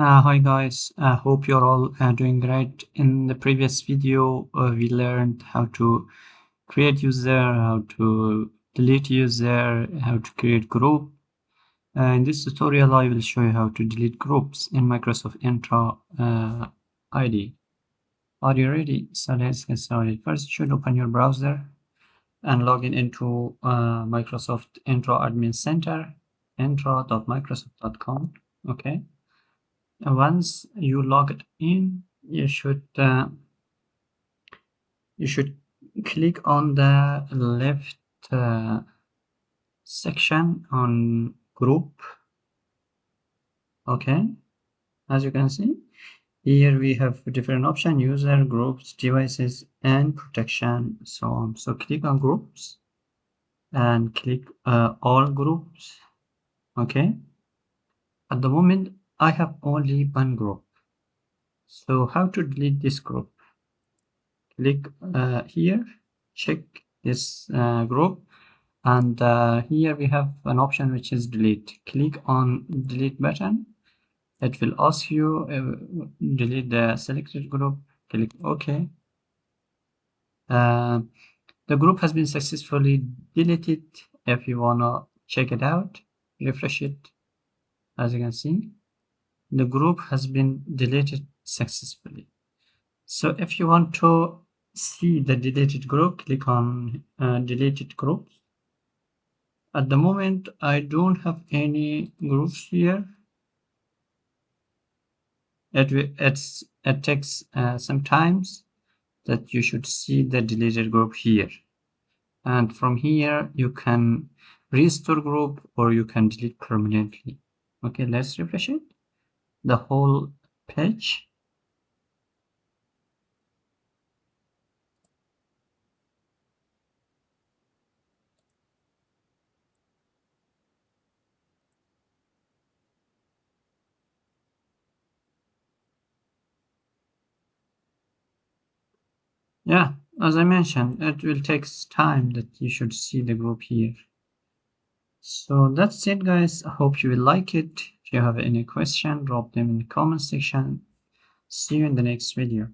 Hi guys, I hope you're all doing great. In the previous video, we learned how to create user, how to delete user, how to create group. In this tutorial, I will show you how to delete groups in Microsoft Entra ID. Are you ready? So let's get started. First, you should open your browser and log into Microsoft Entra Admin Center, entra.microsoft.com. Okay. Once you log in, you should click on the left section on group. Okay, as you can see here we have different options: user, groups, devices, and protection, so on. So click on groups and click all groups. Okay, at the moment I have only one group, so how to delete this group? Click here, check this group, and here we have an option which is delete. Click on delete button. It will ask you delete the selected group. Click OK. The group has been successfully deleted. If you wanna check it out, refresh it. As you can see, the group has been deleted successfully. So if you want to see the deleted group, click on deleted groups. At the moment, I don't have any groups here. It takes some times that you should see the deleted group here. And from here, you can restore group or you can delete permanently. Okay, let's refresh it. The whole page. Yeah, as I mentioned, it will take time that you should see the group here. So that's it, guys. I hope you will like it. If you have any question, drop them in the comment section. See you in the next video.